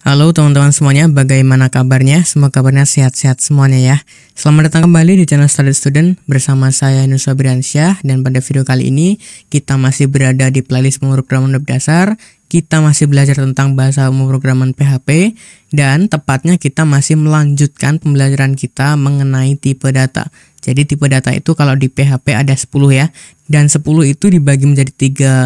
Halo teman-teman semuanya, bagaimana kabarnya? Semoga kabarnya sehat-sehat semuanya ya. Selamat datang kembali di channel Study Student bersama saya Nusa Briansyah. Dan pada video kali ini kita masih berada di playlist pemrograman web dasar. Kita masih belajar tentang bahasa pemrograman PHP dan tepatnya kita masih melanjutkan pembelajaran kita mengenai tipe data. Jadi tipe data itu kalau di PHP ada 10 ya. Dan 10 itu dibagi menjadi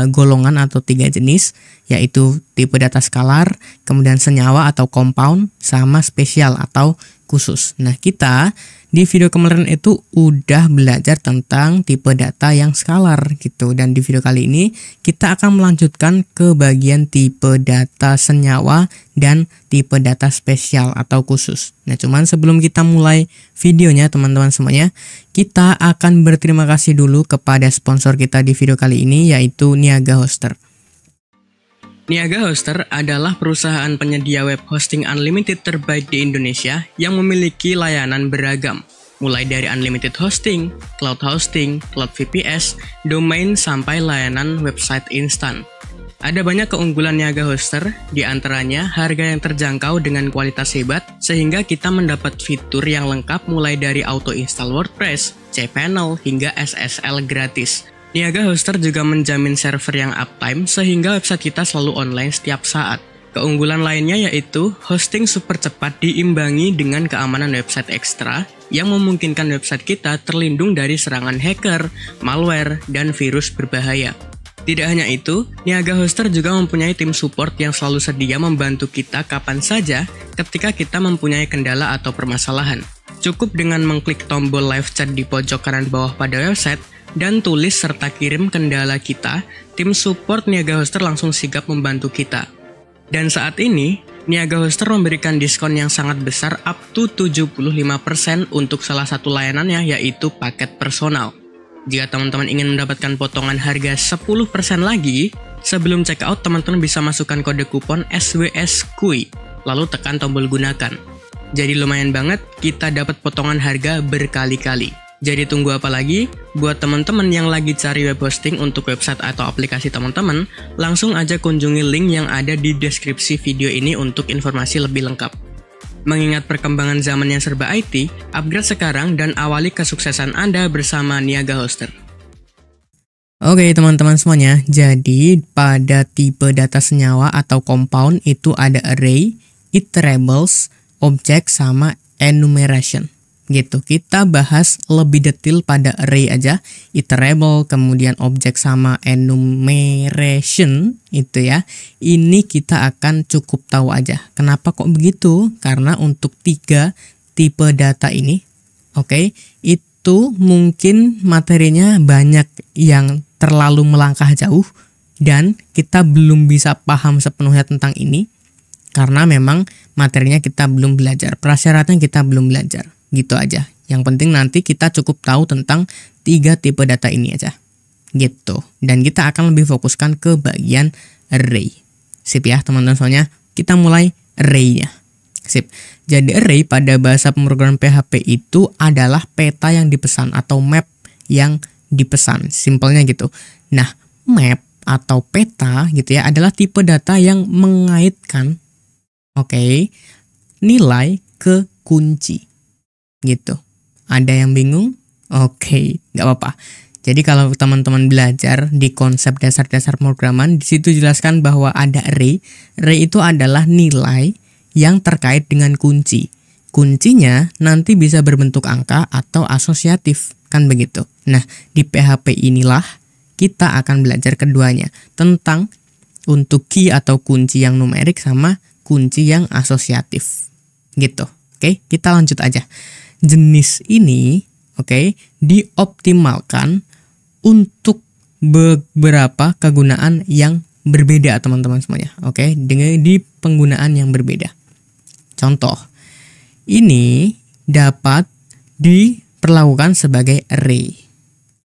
3 golongan atau 3 jenis, yaitu tipe data skalar, kemudian senyawa atau compound, sama spesial atau khusus. Nah, kita di video kemarin itu udah belajar tentang tipe data yang skalar gitu. Dan di video kali ini kita akan melanjutkan ke bagian tipe data senyawa dan tipe data spesial atau khusus. Nah, cuman sebelum kita mulai videonya teman-teman semuanya, kita akan berterima kasih dulu kepada sponsor kita di video kali ini, yaitu Niaga Hoster. Niaga Hoster adalah perusahaan penyedia web hosting unlimited terbaik di Indonesia yang memiliki layanan beragam, mulai dari unlimited hosting, cloud VPS, domain, sampai layanan website instan. Ada banyak keunggulan Niaga Hoster, di antaranya harga yang terjangkau dengan kualitas hebat, sehingga kita mendapat fitur yang lengkap mulai dari auto install WordPress, cPanel, hingga SSL gratis. Niaga Hoster juga menjamin server yang uptime sehingga website kita selalu online setiap saat. Keunggulan lainnya yaitu hosting super cepat diimbangi dengan keamanan website ekstra yang memungkinkan website kita terlindung dari serangan hacker, malware, dan virus berbahaya. Tidak hanya itu, Niaga Hoster juga mempunyai tim support yang selalu sedia membantu kita kapan saja ketika kita mempunyai kendala atau permasalahan. Cukup dengan mengklik tombol live chat di pojok kanan bawah pada website, dan tulis serta kirim kendala kita, tim support Niaga Hoster langsung sigap membantu kita. Dan saat ini, Niaga Hoster memberikan diskon yang sangat besar up to 75% untuk salah satu layanannya, yaitu paket personal. Jika teman-teman ingin mendapatkan potongan harga 10% lagi, sebelum checkout teman-teman bisa masukkan kode kupon SWSKUI, lalu tekan tombol gunakan. Jadi lumayan banget, kita dapat potongan harga berkali-kali. Jadi tunggu apa lagi? Buat teman-teman yang lagi cari web hosting untuk website atau aplikasi teman-teman, langsung aja kunjungi link yang ada di deskripsi video ini untuk informasi lebih lengkap. Mengingat perkembangan zaman yang serba IT, upgrade sekarang dan awali kesuksesan Anda bersama Niaga Hoster. Oke teman-teman semuanya, jadi pada tipe data senyawa atau compound itu ada array, iterables, object, sama enumeration. Gitu, kita bahas lebih detail pada array aja, iterable, kemudian object sama enumeration itu ya. Ini kita akan cukup tahu aja. Kenapa kok begitu? Karena untuk 3 tipe data ini, oke, itu mungkin materinya banyak yang terlalu melangkah jauh dan kita belum bisa paham sepenuhnya tentang ini karena memang materinya kita belum belajar, prasyaratnya kita belum belajar. Gitu aja. Yang penting nanti kita cukup tahu tentang 3 tipe data ini aja. Gitu. Dan kita akan lebih fokuskan ke bagian array. Sip ya teman-teman, soalnya kita mulai array-nya. Sip. Jadi array pada bahasa pemrograman PHP itu adalah peta yang dipesan atau map yang dipesan. Simpelnya gitu. Nah, map atau peta gitu ya adalah tipe data yang mengaitkan nilai ke kunci. Gitu. Ada yang bingung? Oke, nggak apa-apa. Jadi kalau teman-teman belajar di konsep dasar-dasar pemrograman, di situ jelaskan bahwa ada array. Array itu adalah nilai yang terkait dengan kunci. Kuncinya nanti bisa berbentuk angka atau asosiatif, kan begitu. Nah, di PHP inilah kita akan belajar keduanya, tentang untuk key atau kunci yang numerik sama kunci yang asosiatif. Gitu. Oke, kita lanjut aja. Jenis ini dioptimalkan untuk beberapa kegunaan yang berbeda teman-teman semuanya. Dengan di penggunaan yang berbeda. Contoh, ini dapat diperlakukan sebagai array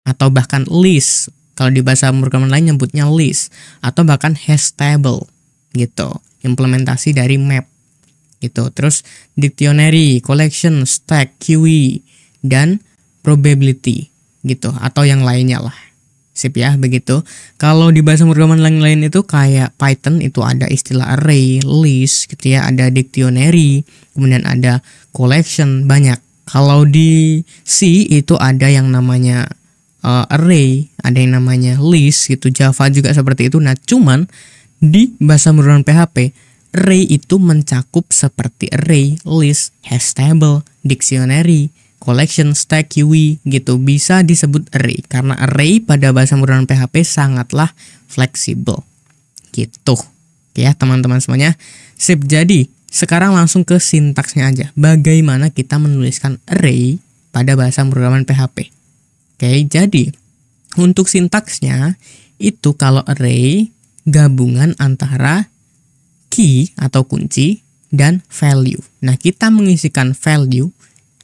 atau bahkan list. Kalau di bahasa pemrograman lain nyebutnya list atau bahkan hash table gitu. Implementasi dari map. Gitu. Terus dictionary, collection, stack, queue, dan probability gitu atau yang lainnya lah. Sip ya, begitu. Kalau di bahasa pemrograman lain-lain itu kayak Python itu ada istilah array, list gitu ya, ada dictionary, kemudian ada collection, banyak. Kalau di C itu ada yang namanya array, ada yang namanya list gitu. Java juga seperti itu. Nah, cuman di bahasa pemrograman PHP, array itu mencakup seperti array, list, hash table, dictionary, collection, stack, queue gitu, bisa disebut array karena array pada bahasa pemrograman PHP sangatlah fleksibel gitu. Oke ya teman-teman semuanya. Sip, jadi sekarang langsung ke sintaksnya aja. Bagaimana kita menuliskan array pada bahasa pemrograman PHP. Oke, jadi untuk sintaksnya itu kalau array gabungan antara key atau kunci dan value. Nah, kita mengisikan value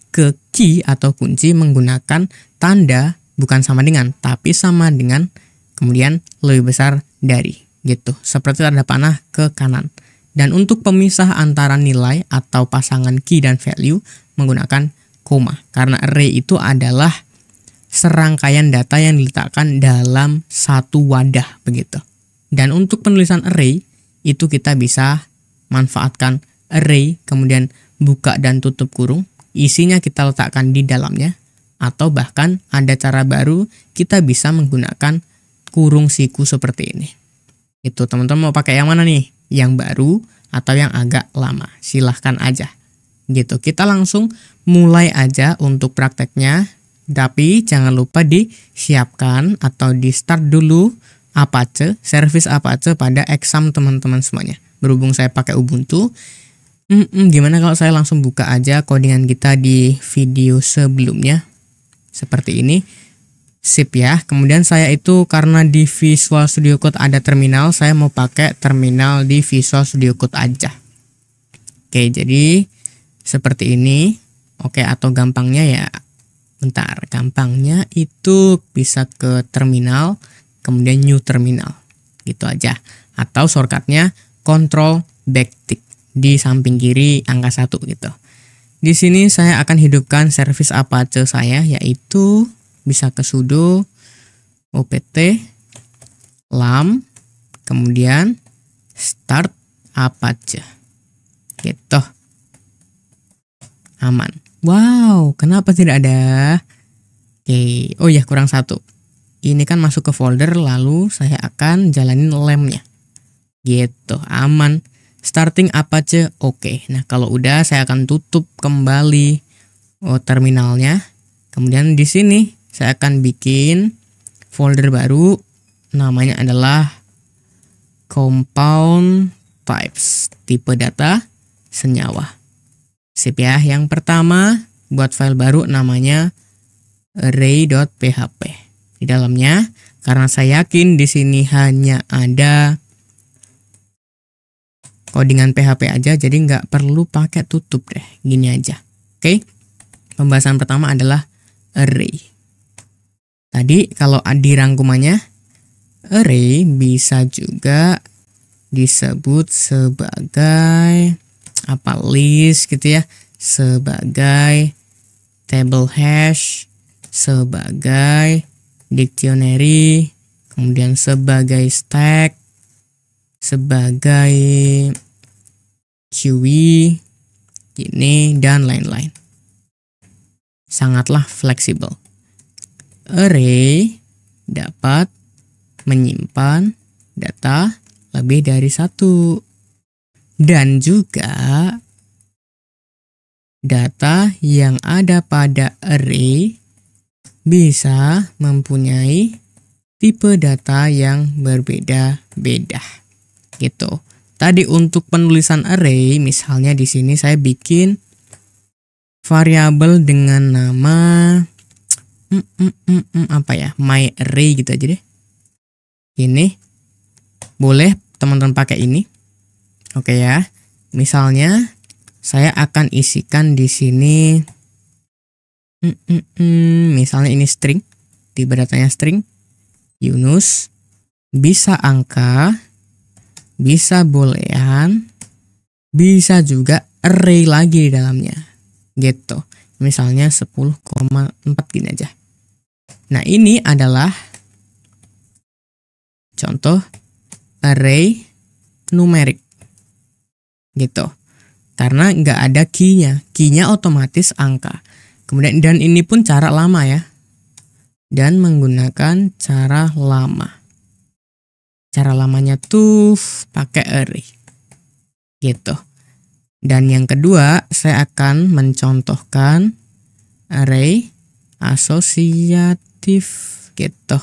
ke key atau kunci menggunakan tanda bukan sama dengan, tapi sama dengan, kemudian lebih besar dari gitu, seperti tanda panah ke kanan. Dan untuk pemisah antara nilai atau pasangan key dan value menggunakan koma, karena array itu adalah serangkaian data yang diletakkan dalam satu wadah begitu. Dan untuk penulisan array itu kita bisa manfaatkan array, kemudian buka dan tutup kurung, isinya kita letakkan di dalamnya, atau bahkan ada cara baru kita bisa menggunakan kurung siku seperti ini. Itu teman-teman mau pakai yang mana nih? Yang baru atau yang agak lama? Silahkan aja. Gitu. Kita langsung mulai aja untuk prakteknya. Tapi jangan lupa disiapkan atau di start dulu Apache, service Apache pada exam teman-teman semuanya. Berhubung saya pakai Ubuntu, gimana kalau saya langsung buka aja codingan kita di video sebelumnya seperti ini. Sip ya. Kemudian saya itu karena di Visual Studio Code ada terminal, saya mau pakai terminal di Visual Studio Code aja. Oke, jadi seperti ini. Oke, atau gampangnya ya, bentar, gampangnya itu bisa ke terminal, kemudian new terminal gitu aja, atau shortcutnya Ctrl backtick di samping kiri angka 1 gitu. Di sini saya akan hidupkan service Apache saya, yaitu bisa ke sudo opt lam kemudian start Apache gitu. Aman. Wow, kenapa tidak ada? Oke, oh ya kurang satu. Ini kan masuk ke folder, lalu saya akan jalanin lemnya gitu. Aman. Starting Apache, oke. Nah, kalau udah saya akan tutup kembali terminalnya. Kemudian di sini saya akan bikin folder baru, namanya adalah compound types, tipe data senyawa. Sip ya. Yang pertama buat file baru namanya array.php. Di dalamnya, karena saya yakin di sini hanya ada codingan PHP aja, jadi nggak perlu pakai tutup deh, gini aja. Oke, pembahasan pertama adalah array. Tadi kalau di rangkumannya, array bisa juga disebut sebagai apa, list gitu ya, sebagai table hash, sebagai dictionary, kemudian sebagai stack, sebagai queue, ini dan lain-lain. Sangatlah fleksibel. Array dapat menyimpan data lebih dari satu, dan juga data yang ada pada array bisa mempunyai tipe data yang berbeda-beda gitu. Tadi untuk penulisan array, misalnya di sini saya bikin variabel dengan nama apa ya, my array gitu aja deh. Ini boleh teman-teman pakai ini. Oke ya. Misalnya saya akan isikan di sini misalnya ini string, tipe datanya string Yunus, bisa angka, bisa boolean, bisa juga array lagi di dalamnya gitu. Misalnya 10,4 gini aja. Nah, ini adalah contoh array numerik gitu. Karena nggak ada key-nya. Key-nya otomatis angka. Kemudian dan ini pun cara lama ya. Dan menggunakan cara lama. Cara lamanya tuh pakai array. Gitu. Dan yang kedua, saya akan mencontohkan array asosiatif gitu.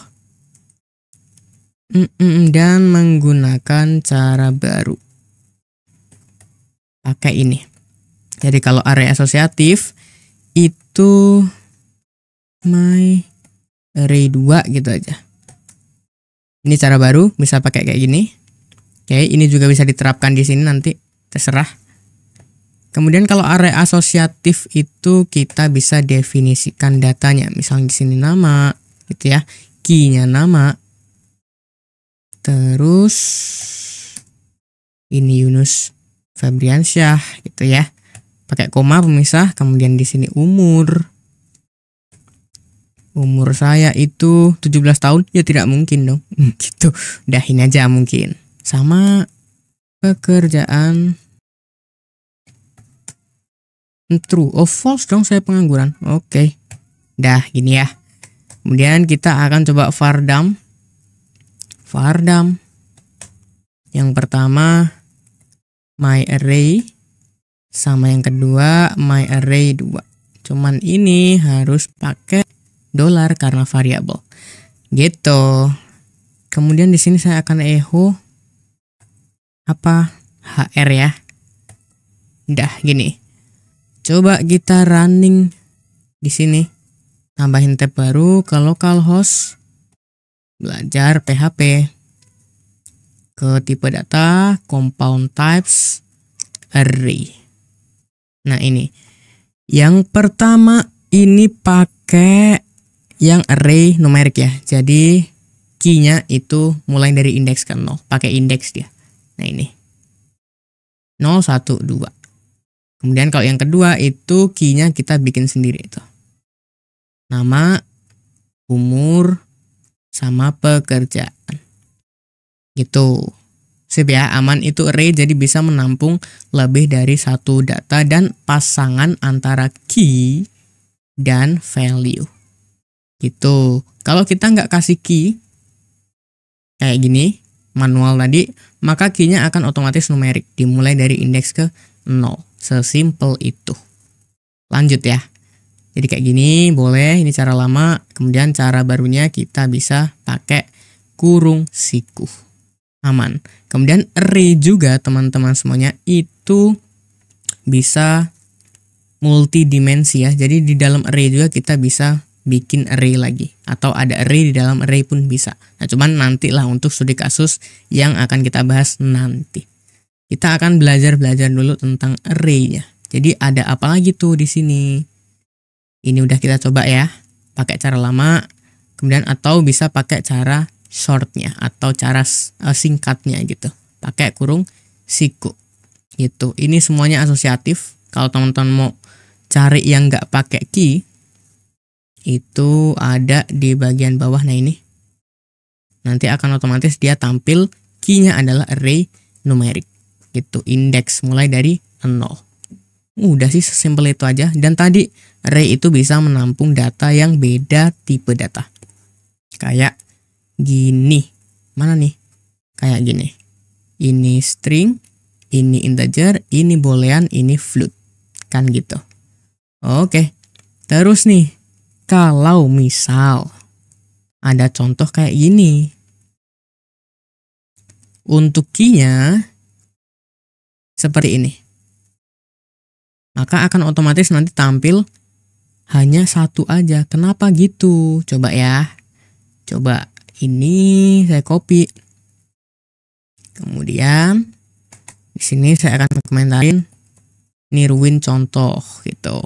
Dan menggunakan cara baru. Pakai ini. Jadi kalau array asosiatif itu my array 2 gitu aja. Ini cara baru, bisa pakai kayak gini. Oke, ini juga bisa diterapkan di sini nanti, terserah. Kemudian kalau array asosiatif itu kita bisa definisikan datanya. Misalnya di sini nama gitu ya. Key-nya nama. Terus ini Yunus Febriansyah gitu ya. Pakai koma pemisah, kemudian di sini umur. Umur saya itu 17 tahun, ya tidak mungkin dong. Gitu. Udah ini aja mungkin. Sama pekerjaan true. Oh, false dong, saya pengangguran. Oke. Dah gini ya. Kemudian kita akan coba vardam. Vardam. Yang pertama my array, sama yang kedua my array 2. Cuman ini harus pakai dolar karena variabel. Gitu. Kemudian di sini saya akan echo apa? HR ya. Udah gini. Coba kita running di sini. Tambahin tab baru ke localhost. Belajar PHP. Ke tipe data, compound types, array. Nah ini. Yang pertama ini pakai yang array numerik ya. Jadi key-nya itu mulai dari indeks ke 0. Pakai indeks dia. Nah ini. 0, 1, 2. Kemudian kalau yang kedua itu key-nya kita bikin sendiri itu. Nama, umur, sama pekerjaan. Gitu. Sip ya, aman itu array jadi bisa menampung lebih dari satu data dan pasangan antara key dan value. Gitu. Kalau kita nggak kasih key kayak gini, manual tadi, maka key-nya akan otomatis numerik, dimulai dari indeks ke 0. Sesimpel itu. Lanjut ya. Jadi kayak gini boleh, ini cara lama. Kemudian cara barunya kita bisa pakai kurung siku. Aman. Kemudian array juga teman-teman semuanya itu bisa multidimensi ya. Jadi di dalam array juga kita bisa bikin array lagi. Atau ada array di dalam array pun bisa. Nah cuman nantilah untuk studi kasus yang akan kita bahas nanti. Kita akan belajar dulu tentang array-nya. Jadi ada apa lagi tuh di sini? Ini udah kita coba ya. Pakai cara lama. Kemudian atau bisa pakai cara shortnya atau cara singkatnya gitu, pakai kurung siku gitu. Ini semuanya asosiatif. Kalau teman-teman mau cari yang nggak pakai key itu ada di bagian bawah. Nah ini nanti akan otomatis dia tampil key-nya adalah array numerik gitu, indeks mulai dari 0. Udah sih sesimpel itu aja. Dan tadi array itu bisa menampung data yang beda tipe data kayak gini. Mana nih? Kayak gini. Ini string, ini integer, ini boolean, ini float. Kan gitu. Oke. Terus nih, kalau misal ada contoh kayak gini. Untuk key-nya seperti ini. Maka akan otomatis nanti tampil hanya satu aja. Kenapa gitu? Coba ya. Coba. Ini saya copy. Kemudian di sini saya akan komentarin niruin contoh gitu.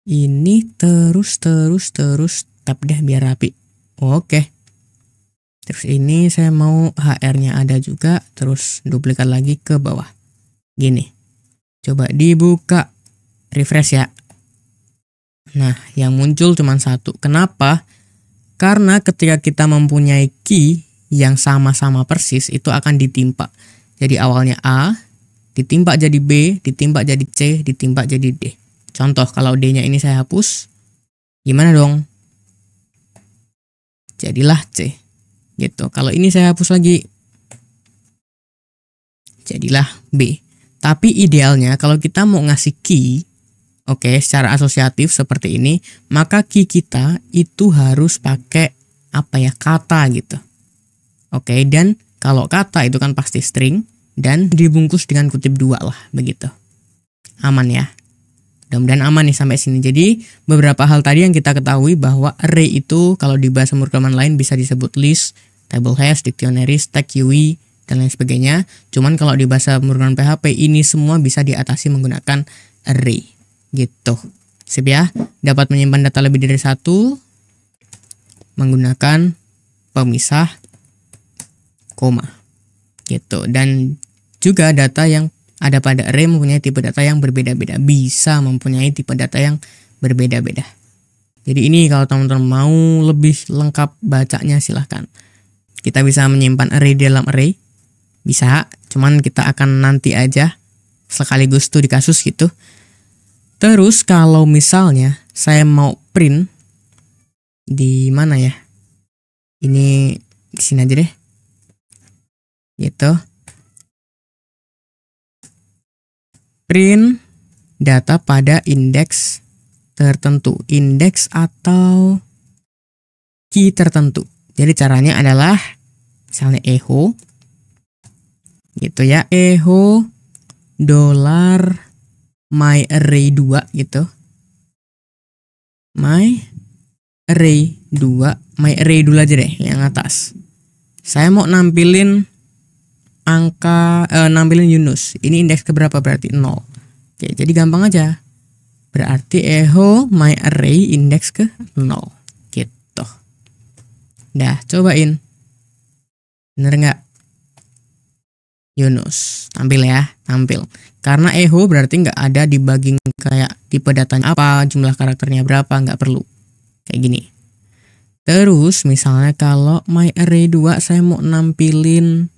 Ini terus tab deh biar rapi. Oke. Terus ini saya mau HR-nya ada juga, terus duplikat lagi ke bawah. Gini. Coba dibuka, refresh ya. Nah, yang muncul cuma satu. Kenapa? Karena ketika kita mempunyai key yang sama-sama persis, itu akan ditimpa. Jadi awalnya A, ditimpa jadi B, ditimpa jadi C, ditimpa jadi D. Contoh, kalau D-nya ini saya hapus, gimana dong? Jadilah C. Gitu. Kalau ini saya hapus lagi, jadilah B. Tapi idealnya kalau kita mau ngasih key, oke, secara asosiatif seperti ini, maka key kita itu harus pakai kata gitu. Oke, dan kalau kata itu kan pasti string dan dibungkus dengan kutip 2 lah, begitu. Aman ya. Mudah-mudahan aman nih sampai sini. Jadi beberapa hal tadi yang kita ketahui bahwa array itu kalau di bahasa pemrograman lain bisa disebut list, table hash, dictionary, stack, UI, dan lain sebagainya. Cuman kalau di bahasa pemrograman PHP ini semua bisa diatasi menggunakan array. Gitu. Sip ya. Dapat menyimpan data lebih dari satu menggunakan pemisah koma. Gitu. Dan juga data yang ada pada array mempunyai tipe data yang berbeda-beda. Bisa mempunyai tipe data yang berbeda-beda. Jadi ini kalau teman-teman mau lebih lengkap bacanya silahkan. Kita bisa menyimpan array di dalam array. Bisa, cuman kita akan nanti aja sekaligus tuh di kasus gitu. Terus kalau misalnya saya mau print di mana ya? Ini di sini aja deh. Gitu. Print data pada indeks tertentu, indeks atau key tertentu. Jadi caranya adalah misalnya echo gitu ya, echo $my array 2 gitu. My array 2, my array dulu aja deh yang atas. Saya mau nampilin nampilin Yunus. Ini indeks keberapa berarti? 0. Oke, jadi gampang aja. Berarti echo my array indeks ke 0. Gitu. Dah, cobain. Bener nggak? Yunus. Tampil ya, tampil. Karena echo berarti nggak ada debugging kayak tipe datanya apa, jumlah karakternya berapa, nggak perlu. Kayak gini. Terus misalnya kalau my array 2 saya mau nampilin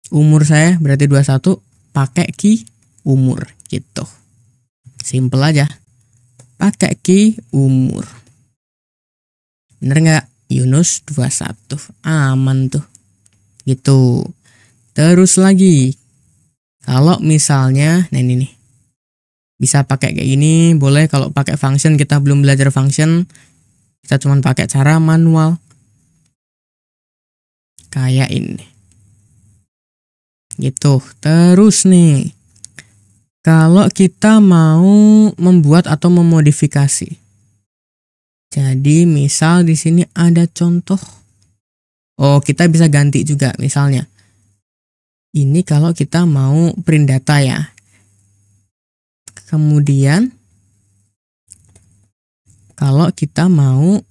umur saya berarti 21, pakai key umur gitu. Simple aja. Pakai key umur. Bener nggak? Yunus 21. Aman tuh. Gitu. Terus lagi. Kalau misalnya, nah ini nih. Bisa pakai kayak gini, boleh kalau pakai function, kita belum belajar function. Kita cuma pakai cara manual. Kayak ini. Gitu. Terus nih. Kalau kita mau membuat atau memodifikasi. Jadi misal di sini ada contoh. Oh, kita bisa ganti juga misalnya. Ini kalau kita mau print data ya. Kemudian kalau kita mau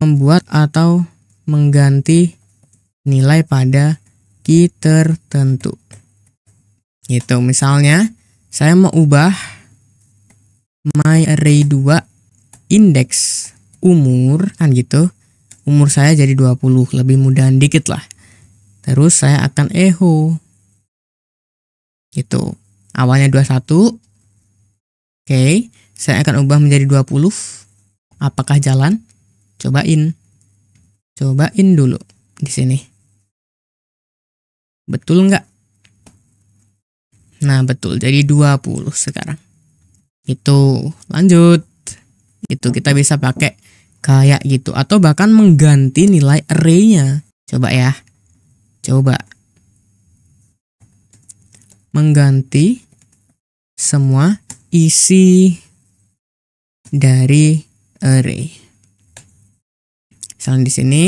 membuat atau mengganti nilai pada key tertentu. Gitu, misalnya saya mau ubah my array 2 indeks umur kan gitu. Umur saya jadi 20, lebih mudahan dikit lah. Terus saya akan echo. Gitu. Awalnya 21. Oke, saya akan ubah menjadi 20. Apakah jalan? Cobain. Cobain dulu di sini. Betul nggak? Nah, betul. Jadi 20 sekarang. Itu lanjut. Itu kita bisa pakai kayak gitu. Atau bahkan mengganti nilai array-nya. Coba ya. Coba. Mengganti semua isi dari array. Misalnya di sini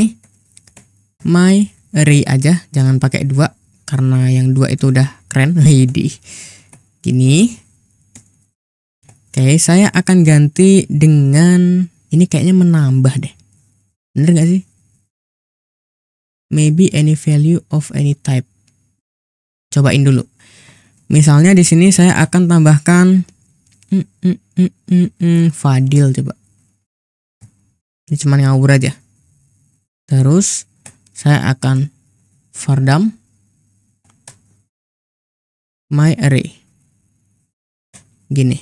my array aja, jangan pakai 2 karena yang 2 itu udah keren. Gini. Oke, saya akan ganti dengan ini kayaknya menambah deh. Bener gak sih? Maybe any value of any type. Cobain dulu. Misalnya di sini saya akan tambahkan Fadil coba. Ini cuma ngawur aja. Terus saya akan Fardam my array. Gini.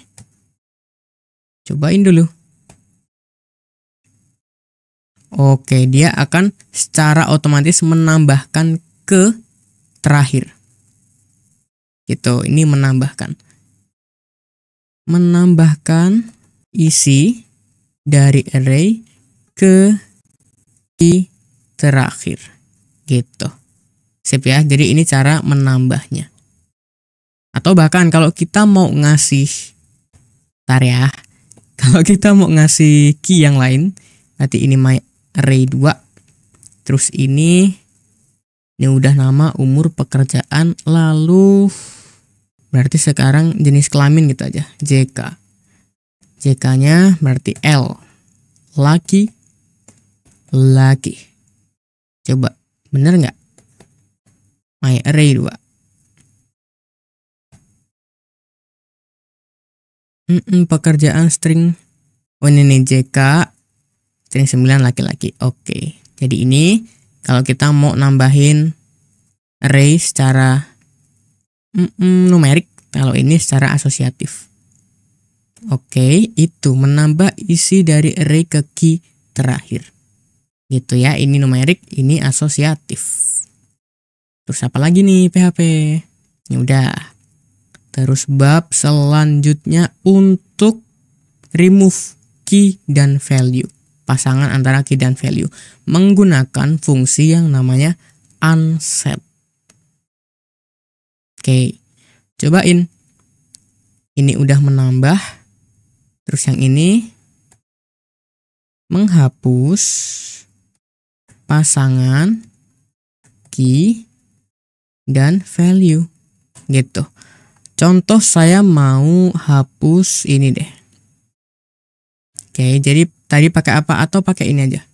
Cobain dulu. Oke, dia akan secara otomatis menambahkan ke terakhir. Gitu, ini menambahkan. Menambahkan isi dari array ke key terakhir. Gitu. Sip ya, jadi ini cara menambahnya. Atau bahkan kalau kita mau ngasih, bentar ya. Kalau kita mau ngasih key yang lain, berarti ini my array 2. Terus ini udah nama, umur, pekerjaan, lalu berarti sekarang jenis kelamin gitu aja, JK. JK-nya berarti L. Laki. Coba, bener nggak? My array 2. Pekerjaan string. Oh ini nih JK. String 9 laki-laki. Oke. Jadi ini kalau kita mau nambahin array secara numerik, kalau ini secara asosiatif. Oke, itu menambah isi dari array ke key terakhir. Gitu ya, ini numerik, ini asosiatif. Terus apa lagi nih PHP? Ya udah. Terus bab selanjutnya untuk remove key dan value. Pasangan antara key dan value menggunakan fungsi yang namanya unset. Oke, cobain. Ini udah menambah. Terus yang ini menghapus pasangan key dan value. Gitu. Contoh saya mau hapus ini deh. Oke, jadi tadi pakai apa atau pakai ini aja?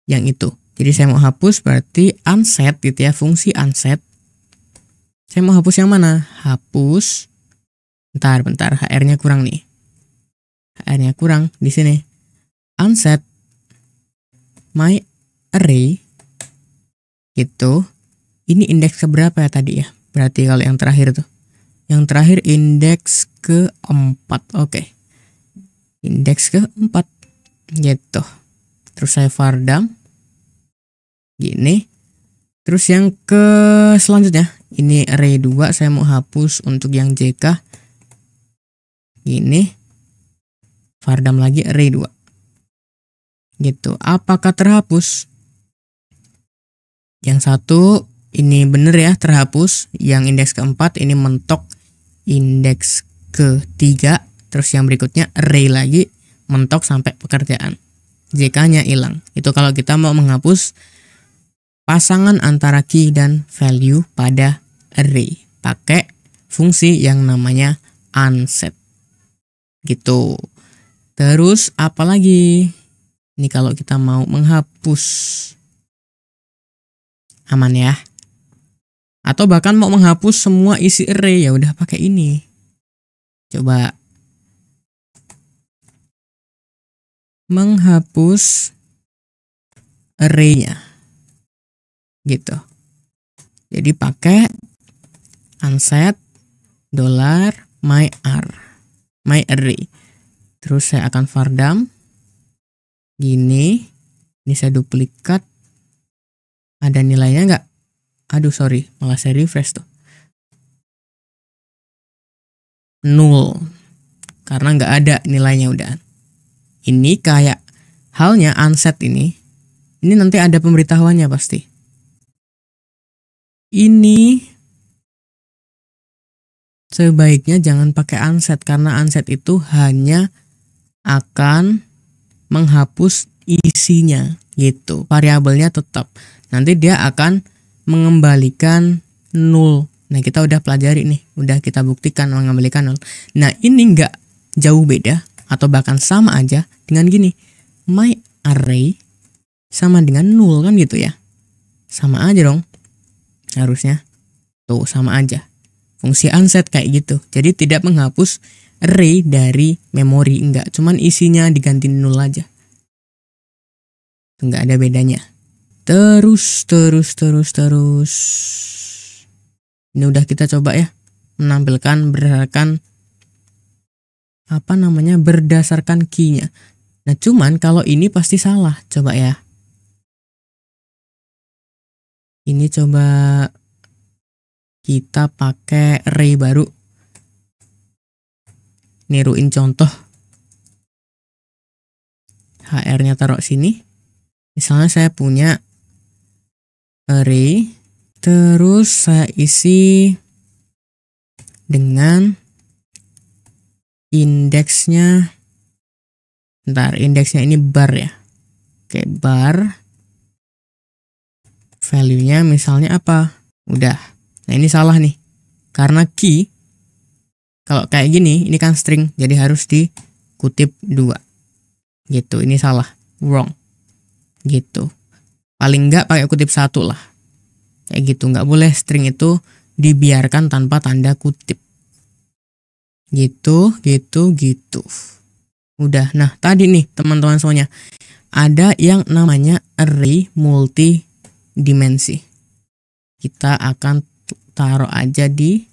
Yang itu. Jadi saya mau hapus berarti unset gitu ya, fungsi unset. Saya mau hapus yang mana? Hapus. Bentar, HR-nya kurang nih. HR-nya kurang di sini. Unset my array gitu. Ini indeks keberapa ya tadi ya? Berarti kalau yang terakhir tuh. Yang terakhir indeks ke-4. Oke. Indeks ke-4 gitu. Terus saya Fardam gini. Terus yang ke selanjutnya ini array 2 saya mau hapus untuk yang JK gini. Fardam lagi array 2 gitu. Apakah terhapus? Yang satu ini bener ya terhapus. Yang indeks ke-4 ini mentok indeks ke-3. Terus yang berikutnya array lagi mentok sampai pekerjaan. JK-nya hilang. Itu kalau kita mau menghapus pasangan antara key dan value pada array. Pakai fungsi yang namanya unset. Gitu. Terus apa lagi? Ini kalau kita mau menghapus. Aman ya. Atau bahkan mau menghapus semua isi array, ya udah pakai ini. Coba menghapus array-nya gitu. Jadi pakai unset $my array. Terus saya akan Fardam gini. Ini saya duplikat. Ada nilainya nggak? Aduh sorry, malah saya refresh tuh. 0 karena nggak ada nilainya udah. Ini kayak halnya unset ini nanti ada pemberitahuannya pasti. Ini sebaiknya jangan pakai unset karena unset itu hanya akan menghapus isinya gitu. Variabelnya tetap. Nanti dia akan mengembalikan 0. Nah kita udah pelajari nih, udah kita buktikan mengembalikan 0. Nah ini nggak jauh beda atau bahkan sama aja dengan gini, my array sama dengan 0 kan gitu ya. Sama aja dong harusnya. Tuh sama aja. fungsi unset kayak gitu. Jadi tidak menghapus array dari memori, enggak, cuman isinya diganti 0 aja. Enggak ada bedanya. Terus. Ini udah kita coba ya, menampilkan berdasarkan key-nya. Nah, cuman kalau ini pasti salah. Coba ya. Ini coba kita pakai array baru. Niruin contoh. HR-nya taruh sini. Misalnya saya punya array, terus saya isi dengan indeksnya. Indeksnya ini bar ya. Oke, bar. Value-nya misalnya apa? Udah. Nah, ini salah nih. Karena key, kalau kayak gini, ini kan string, jadi harus dikutip 2. Gitu, ini salah. Wrong. Gitu. Paling enggak pakai kutip 1 lah. Kayak gitu, nggak boleh string itu dibiarkan tanpa tanda kutip. Gitu. Udah. Nah, tadi nih teman-teman semuanya, ada yang namanya array multidimensi. Kita akan taruh aja di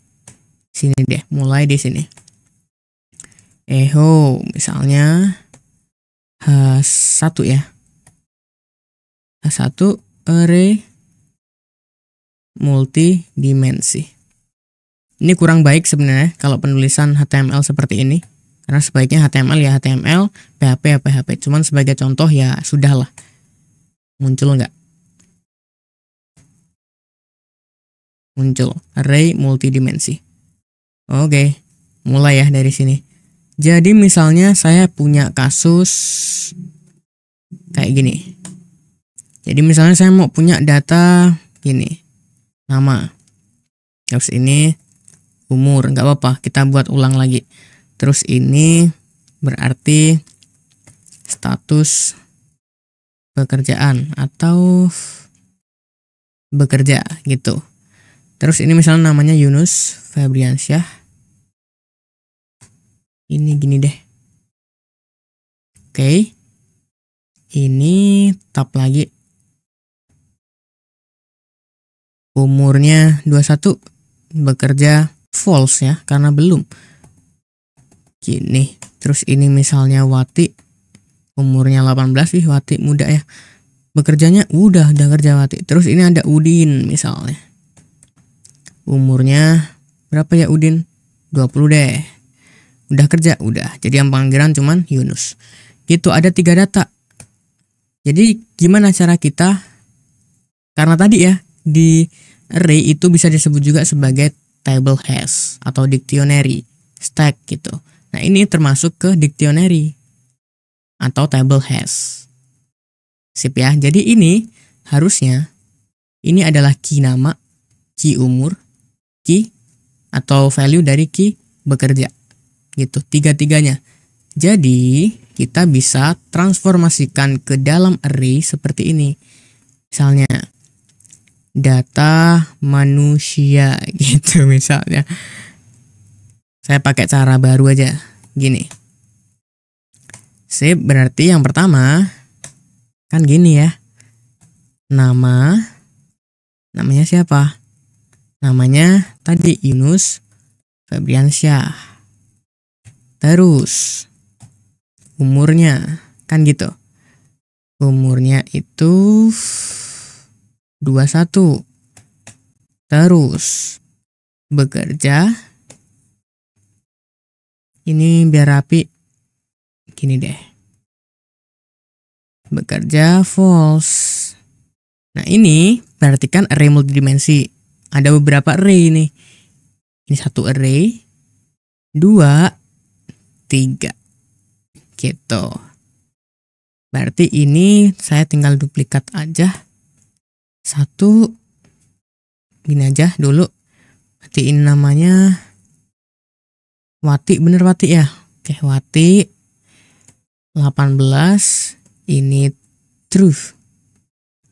sini deh, mulai di sini. Misalnya H1 ya. H1 array multidimensi. Ini kurang baik sebenarnya kalau penulisan HTML seperti ini. Karena sebaiknya HTML ya HTML, PHP ya PHP. Cuman sebagai contoh ya sudahlah. Muncul nggak? Muncul array multidimensi. Oke, mulai ya dari sini. Jadi misalnya saya punya kasus kayak gini. Jadi misalnya saya mau punya data gini, nama, terus ini umur, nggak apa-apa, kita buat ulang lagi. Terus ini berarti status pekerjaan atau bekerja gitu. Terus ini misalnya namanya Yunus Febriansyah. Ini gini deh. Oke. Ini tab lagi. Umurnya 21, bekerja false ya, karena belum. Gini. Terus ini misalnya Wati, umurnya 18, Wati muda ya. Bekerjanya udah kerja Wati. Terus ini ada Udin misalnya. Umurnya berapa ya Udin? 20 deh. Udah kerja, udah. Jadi yang panggilan cuman Yunus. Gitu, ada 3 data. Jadi gimana cara kita? Karena tadi ya, di array itu bisa disebut juga sebagai table hash atau dictionary stack gitu. Nah, ini termasuk ke dictionary atau table hash. Sip ya. Jadi ini harusnya ini adalah key nama, key umur, key atau value dari key bekerja. Gitu, 3-3-nya. Jadi kita bisa transformasikan ke dalam array seperti ini. Misalnya data manusia gitu misalnya. Saya pakai cara baru aja, gini. Sip, berarti yang pertama kan gini ya. Namanya siapa? Namanya tadi Yunus Febriansyah. Terus umurnya kan gitu. Umurnya itu 21. Terus bekerja, ini biar rapi, gini deh. Bekerja false. Nah, ini berarti kan array multidimensi. Ada beberapa array ini. Ini 1 array, 2, 3. Gitu. Berarti ini saya tinggal duplikat aja. 1 gini aja dulu. Berarti ini namanya Wati, bener Wati ya? Oke, Wati 18. Ini truth.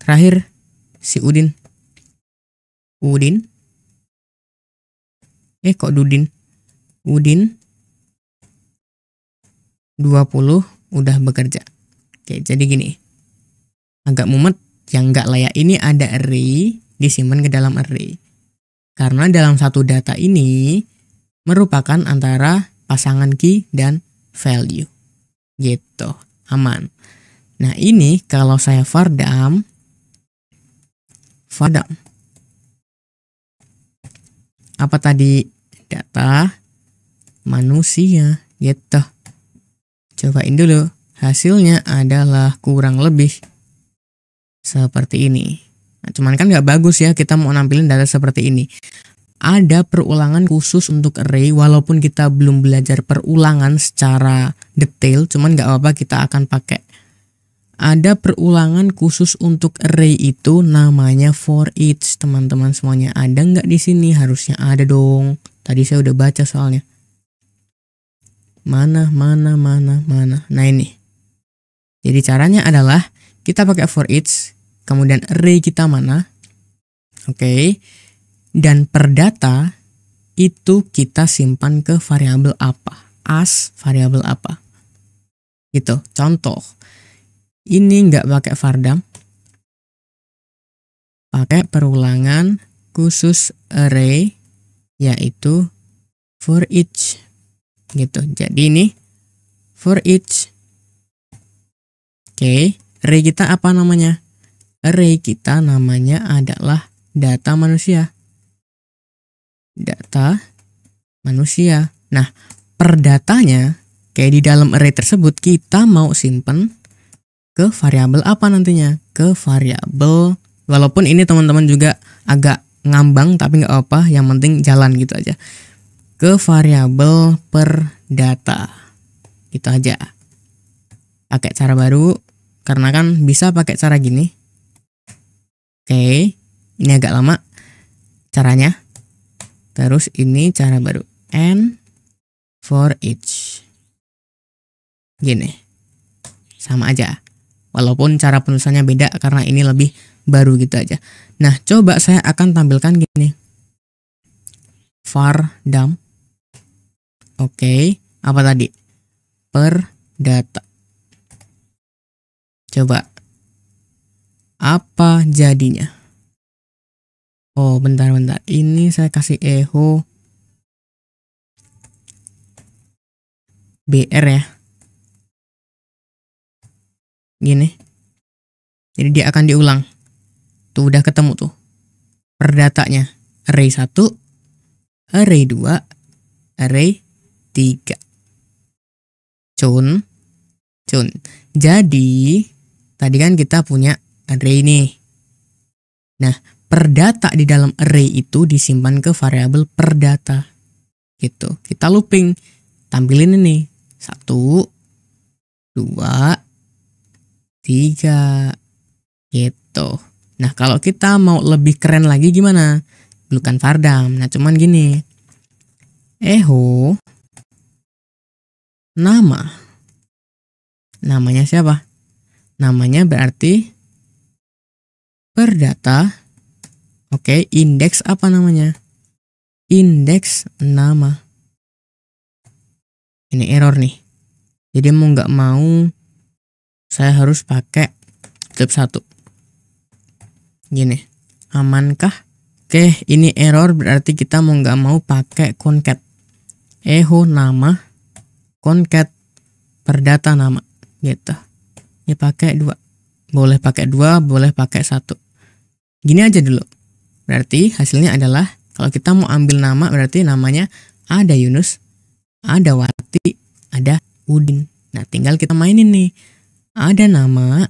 Terakhir si Udin. Kok Dudin? Udin 20 udah bekerja. Oke, jadi gini. Agak mumet, yang enggak lah ya. Ini ada array disimpan ke dalam array. Karena dalam satu data ini merupakan antara pasangan key dan value. Gitu, aman. Nah, ini kalau saya vardam apa tadi? Data manusia, gitu. Cobain dulu. Hasilnya adalah kurang lebih seperti ini. Nah, cuman kan nggak bagus ya kita mau nampilin data seperti ini. Ada perulangan khusus untuk array, walaupun kita belum belajar perulangan secara detail, cuman nggak apa-apa, kita akan pakai. Ada perulangan khusus untuk array, itu namanya for each, teman-teman semuanya. Ada nggak di sini? Harusnya ada dong. Tadi saya udah baca soalnya. Mana. Nah, ini. Jadi caranya adalah kita pakai for each, kemudian array kita mana. Oke. Dan per data itu kita simpan ke variabel apa? As variabel apa? Gitu. Contoh. Ini nggak pakai vardam. Pakai perulangan khusus array, yaitu for each. Gitu. Jadi ini for each. Oke, array kita apa namanya? Array kita namanya adalah data manusia. Data manusia. Nah, per datanya, kayak di dalam array tersebut, kita mau simpen ke variabel apa nantinya? Ke variabel, walaupun ini teman-teman juga agak ngambang, tapi nggak apa, yang penting jalan gitu aja. Ke variabel per data. Gitu aja. Pakai cara baru, karena kan bisa pakai cara gini. Oke, ini agak lama caranya. Terus ini cara baru, and for each. Gini. Sama aja. Walaupun cara penulisannya beda karena ini lebih baru gitu aja. Nah, coba saya akan tampilkan gini. Vardam. Oke, apa tadi? Per data. Coba. Apa jadinya? Oh, bentar. Ini saya kasih echo BR ya. Gini. Jadi dia akan diulang. Tuh udah ketemu tuh. Per datanya. Array 1, array 2, array 3. Cun. Jadi tadi kan kita punya array nih. Nah, per data di dalam array itu disimpan ke variabel per data. Gitu. Kita looping. Tampilin ini. 1, 2, 3. Gitu. Nah, kalau kita mau lebih keren lagi gimana? Bukan vardam. Nah, cuman gini. Echo nama. Namanya siapa? Namanya berarti per data. Oke, indeks apa namanya? Indeks nama. Ini error nih. Jadi mau nggak mau saya harus pakai step 1. Gini. Amankah? Oke, ini error berarti kita mau nggak mau pakai concat. Echo nama concat per data nama. Gitu. Ini pakai 2. Boleh pakai 2, boleh pakai 1. Gini aja dulu. Berarti hasilnya adalah kalau kita mau ambil nama berarti namanya ada Yunus, ada Wati, ada Udin. Nah, tinggal kita mainin nih. Ada nama,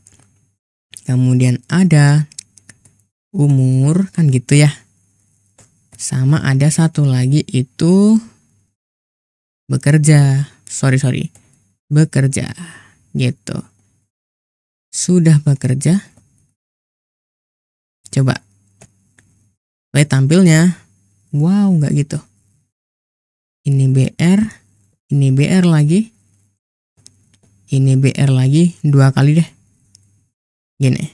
kemudian ada umur, kan gitu ya. Sama ada satu lagi itu bekerja. Sorry. Bekerja. Gitu. Sudah bekerja. Coba. Lihat tampilnya. Wow, nggak gitu. Ini BR lagi. Ini BR lagi 2 kali deh. Gini.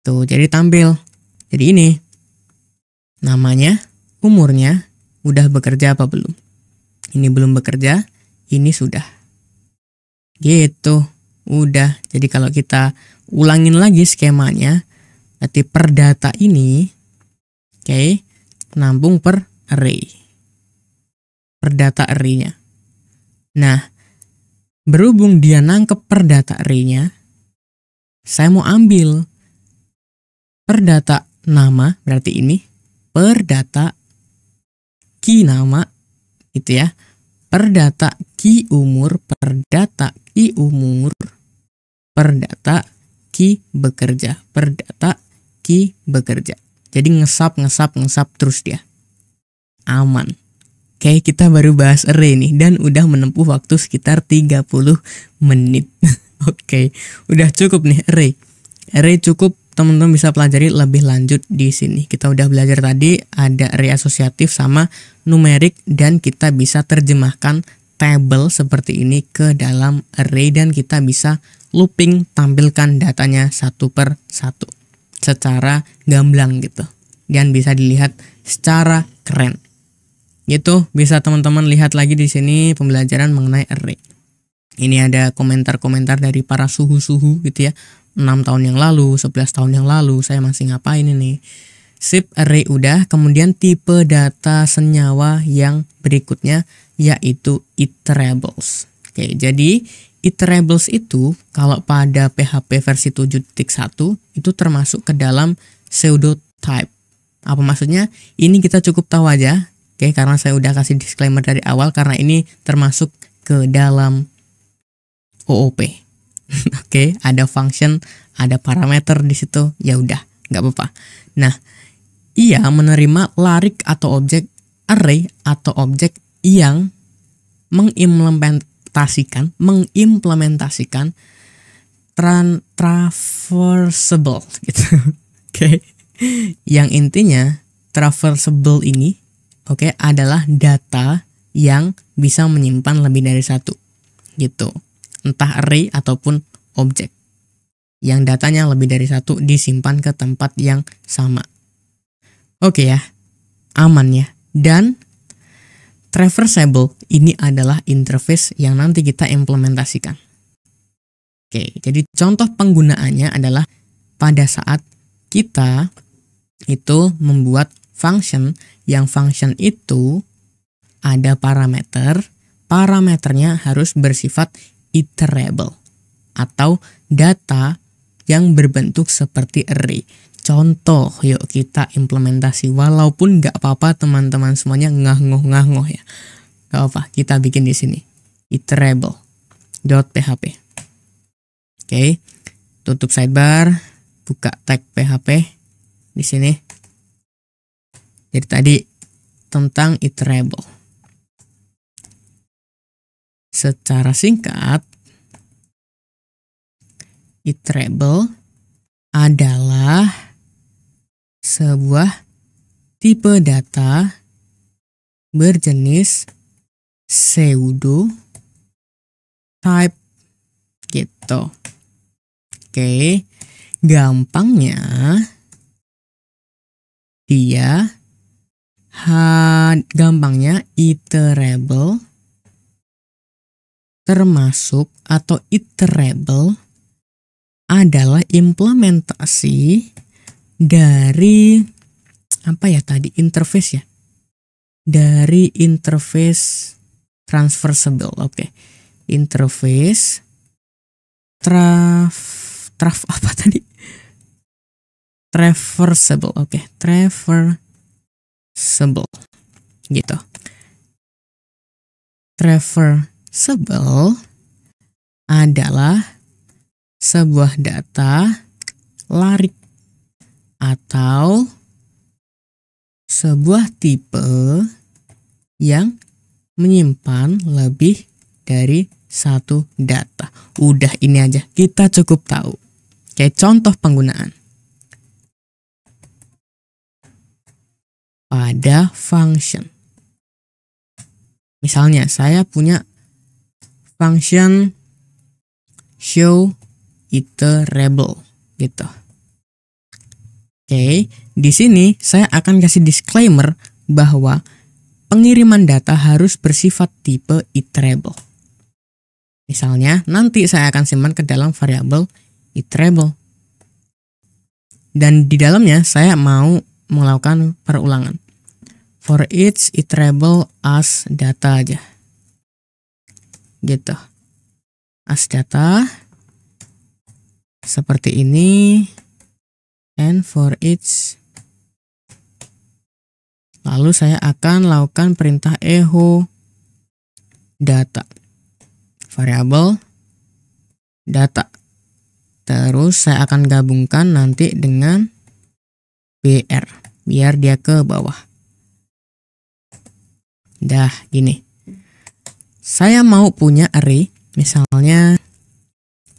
Tuh, jadi tampil. Jadi ini namanya umurnya udah bekerja apa belum. Ini belum bekerja, ini sudah. Gitu, udah. Jadi kalau kita ulangin lagi skemanya, berarti per data ini, oke, nambung per array. Per data array-nya. Nah, berhubung dia nangkep per data array-nya, saya mau ambil per data nama, berarti ini, per data key nama, gitu ya. Per data key umur, per data key umur, per data key bekerja, per data key bekerja. Jadi ngesap terus dia. Aman. Oke, kita baru bahas array nih dan udah menempuh waktu sekitar 30 menit. Oke, udah cukup nih array. Array cukup, teman-teman bisa pelajari lebih lanjut di sini. Kita udah belajar tadi ada array asosiatif sama numerik dan kita bisa terjemahkan table seperti ini ke dalam array dan kita bisa looping tampilkan datanya satu per satu secara gamblang gitu. Dan bisa dilihat secara keren. Gitu, bisa teman-teman lihat lagi di sini pembelajaran mengenai array. Ini ada komentar-komentar dari para suhu-suhu gitu ya. 6 tahun yang lalu, 11 tahun yang lalu, saya masih ngapain ini? Sip, array udah. Kemudian tipe data senyawa yang berikutnya yaitu iterables. Oke, jadi iterables itu kalau pada PHP versi 7.1 itu termasuk ke dalam pseudotype. Apa maksudnya? Ini kita cukup tahu aja. Oke, karena saya udah kasih disclaimer dari awal karena ini termasuk ke dalam OOP. Oke, ada function, ada parameter di situ. Ya udah, nggak apa-apa. Nah, ia menerima larik atau objek array atau objek yang mengimplementasikan traversable gitu. Oke. Yang intinya traversable ini adalah data yang bisa menyimpan lebih dari satu gitu. Entah array ataupun objek. Yang datanya lebih dari satu disimpan ke tempat yang sama. Oke ya, aman ya. Dan traversable ini adalah interface yang nanti kita implementasikan. Oke, jadi contoh penggunaannya adalah pada saat kita itu membuat function, yang function itu ada parameternya harus bersifat iterable atau data yang berbentuk seperti array. Contoh, yuk kita implementasi, walaupun nggak apa-apa teman-teman semuanya ngah-ngoh ya. Nggak apa, kita bikin di sini iterable.php. Oke, tutup sidebar, buka tag PHP di sini. Jadi tadi tentang iterable. Secara singkat, iterable adalah sebuah tipe data berjenis pseudo type gitu. Oke, gampangnya iterable termasuk atau iterable adalah implementasi dari interface ya. Dari interface transversable. Oke. Interface traversable. Oke, traversable. Gitu. Traversable adalah sebuah data larik atau sebuah tipe yang menyimpan lebih dari satu data. Udah ini aja, kita cukup tahu. Kayak contoh penggunaan. Pada function. Misalnya saya punya function show iterable gitu. Oke, di sini saya akan kasih disclaimer bahwa pengiriman data harus bersifat tipe iterable. Misalnya, nanti saya akan simpan ke dalam variabel iterable. Dan di dalamnya saya mau melakukan perulangan. For each iterable as data aja. Gitu. As data. Seperti ini. And for each. Lalu saya akan lakukan perintah echo data. Variabel data. Terus saya akan gabungkan nanti dengan BR. Biar dia ke bawah. Dah gini. Saya mau punya array. Misalnya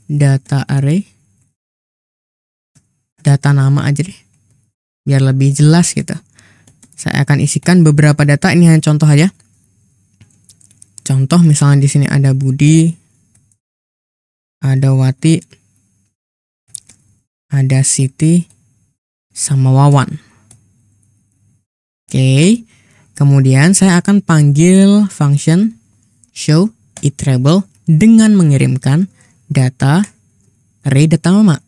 data array. Data nama aja deh. Biar lebih jelas gitu. Saya akan isikan beberapa data, ini hanya contoh aja. Contoh misalnya di sini ada Budi, ada Wati, ada Siti, sama Wawan. Oke, kemudian saya akan panggil function show iterable dengan mengirimkan data array data nama.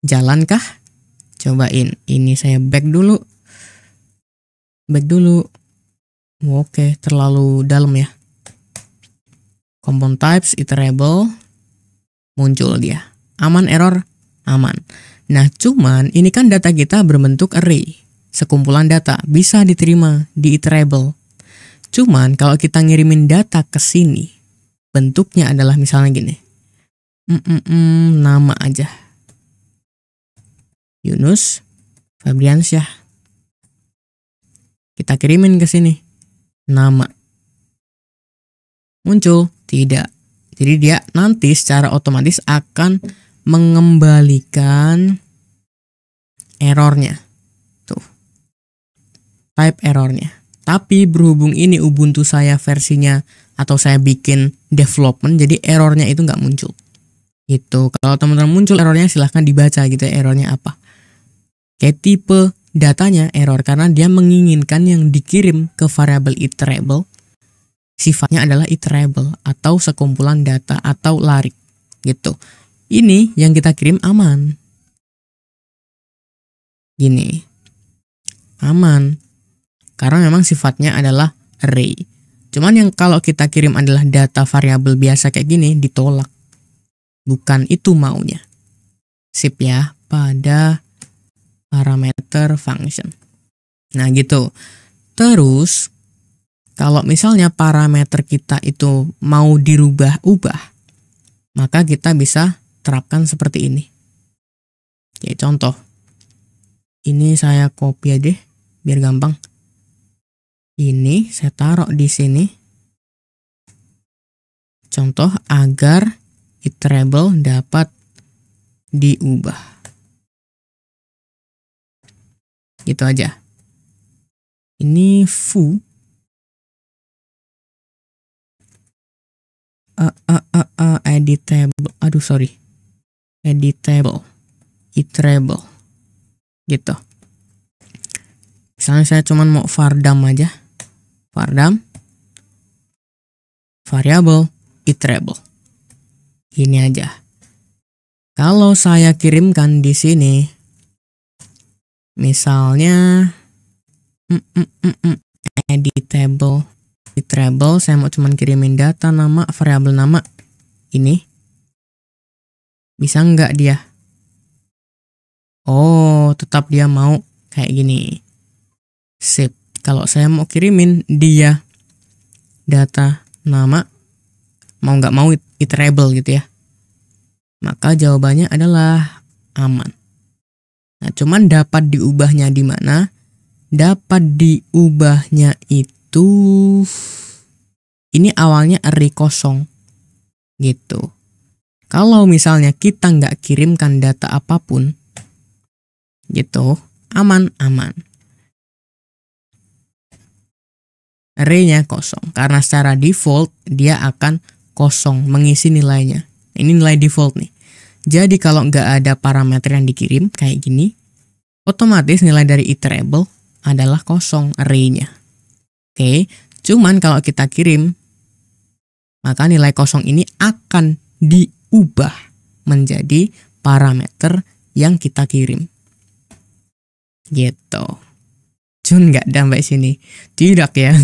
Jalankah? Cobain. Ini saya back dulu. Oke, terlalu dalam ya. Compound types iterable muncul dia. Aman error? Aman. Nah, cuman ini kan data kita berbentuk array. Sekumpulan data bisa diterima di iterable. Cuman kalau kita ngirimin data ke sini, bentuknya adalah misalnya gini. Nama aja. Yunus Fabriansyah. Kita kirimin ke sini. Nama. Muncul? Tidak. Jadi dia nanti secara otomatis akan mengembalikan errornya. Tuh. Type errornya. Tapi berhubung ini Ubuntu saya versinya atau saya bikin development, jadi errornya itu nggak muncul. Itu. Kalau teman-teman muncul errornya silahkan dibaca gitu ya, errornya apa. Kayak tipe datanya error karena dia menginginkan yang dikirim ke variabel iterable sifatnya adalah iterable atau sekumpulan data atau larik gitu. Ini yang kita kirim aman. Gini. Aman. Karena memang sifatnya adalah array. Cuman yang kalau kita kirim adalah data variabel biasa kayak gini ditolak. Bukan itu maunya. Sip ya pada parameter function. Nah gitu. Terus kalau misalnya parameter kita itu mau dirubah-ubah, maka kita bisa terapkan seperti ini. Oke, contoh. Ini saya copy aja biar gampang. Ini saya taruh di sini. Contoh agar iterable dapat diubah. Gitu aja. Ini foo. Editable. Aduh sorry. Editable. Iterable. Gitu. Misalnya saya cuman mau vardam aja. Vardam. Variable. Iterable. Ini aja. Kalau saya kirimkan di sini. Misalnya editable, iterable, saya mau cuman kirimin data nama, variabel nama ini. Bisa nggak dia? Oh, tetap dia mau kayak gini. Sip. Kalau saya mau kirimin dia data nama, mau nggak mau iterable gitu ya. Maka jawabannya adalah aman. Nah, cuman dapat diubahnya di mana? Dapat diubahnya itu ini awalnya array kosong gitu. Kalau misalnya kita nggak kirimkan data apapun gitu, aman-aman. Array-nya kosong karena secara default dia akan kosong mengisi nilainya. Ini nilai default nih. Jadi kalau nggak ada parameter yang dikirim kayak gini, otomatis nilai dari iterable adalah kosong array-nya. Oke, cuman kalau kita kirim, maka nilai kosong ini akan diubah menjadi parameter yang kita kirim. Gitu. Cun nggak sampai sini? Tidak ya.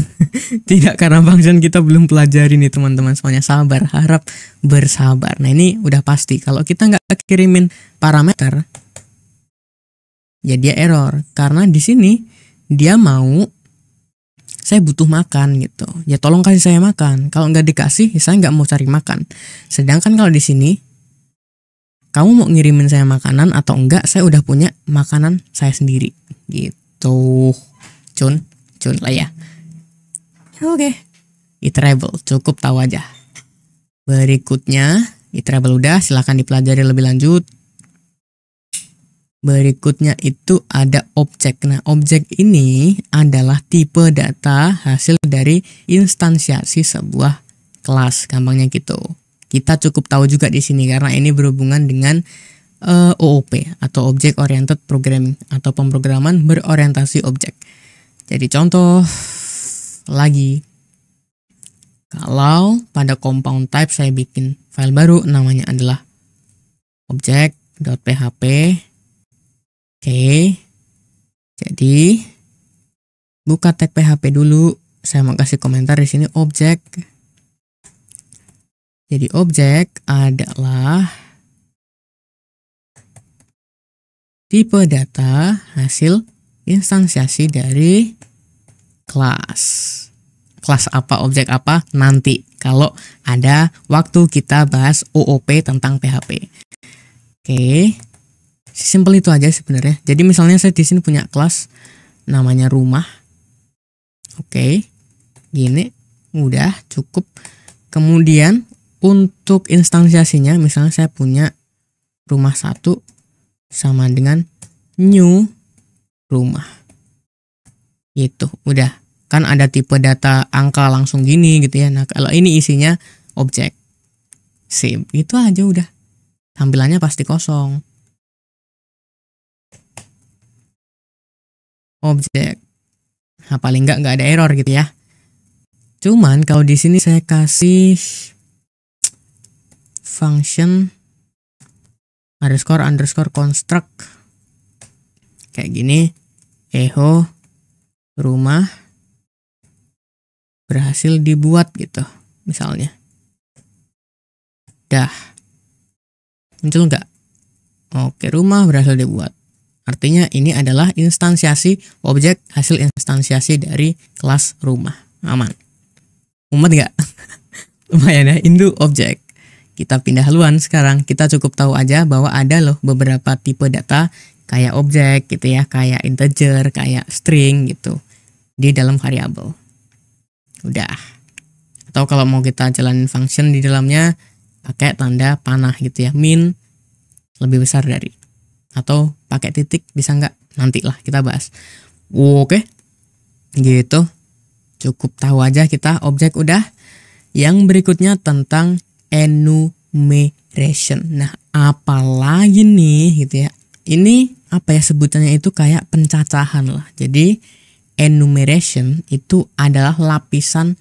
Tidak, karena function kita belum pelajari nih teman-teman semuanya. Sabar, harap bersabar. Nah ini udah pasti. Kalau kita nggak kirimin parameter, ya dia error. Karena di sini dia mau, saya butuh makan gitu. Ya tolong kasih saya makan. Kalau nggak dikasih, ya saya nggak mau cari makan. Sedangkan kalau di sini, kamu mau ngirimin saya makanan atau enggak, saya udah punya makanan saya sendiri. Gitu. Cun lah ya. Oke. Iterable, cukup tahu aja. Berikutnya, iterable udah, silahkan dipelajari lebih lanjut. Berikutnya itu ada objek. Nah, objek ini adalah tipe data hasil dari instansiasi sebuah kelas, gampangnya gitu. Kita cukup tahu juga di sini karena ini berhubungan dengan OOP atau Object Oriented Programming atau pemrograman berorientasi objek. Jadi contoh lagi, kalau pada compound type saya bikin file baru namanya adalah object.php. Oke, jadi buka tag PHP dulu. Saya mau kasih komentar di sini objek. Jadi objek adalah tipe data hasil instansiasi dari kelas. Kelas apa, objek apa, nanti kalau ada waktu kita bahas OOP tentang PHP. Oke, simpel itu aja sebenarnya. Jadi misalnya saya di sini punya kelas namanya rumah. Oke, gini, udah cukup. Kemudian untuk instansiasinya, misalnya saya punya rumah 1 sama dengan new rumah. Gitu, udah. Kan ada tipe data angka langsung gini gitu ya. Nah, kalau ini isinya objek. Sip, itu aja udah. Tampilannya pasti kosong. Objek. Nah, paling nggak ada error gitu ya. Cuman kalau di sini saya kasih function underscore construct kayak gini, echo rumah berhasil dibuat gitu misalnya. Dah muncul nggak? Oke, rumah berhasil dibuat. Artinya ini adalah instansiasi objek hasil instansiasi dari kelas rumah. Aman. Mumet nggak? Lumayan ya, Indo objek. Kita pindah haluan sekarang. Kita cukup tahu aja bahwa ada loh beberapa tipe data kayak objek gitu ya, kayak integer, kayak string gitu di dalam variabel. Udah. Atau kalau mau kita jalanin function di dalamnya pakai tanda panah gitu ya, min lebih besar dari, atau pakai titik bisa nggak? Nantilah kita bahas. Oke, gitu. Cukup tahu aja kita objek udah. Yang berikutnya tentang enumeration. Nah, apalagi nih gitu ya. Ini apa ya sebutannya itu kayak pencacahan lah. Jadi enumeration itu adalah lapisan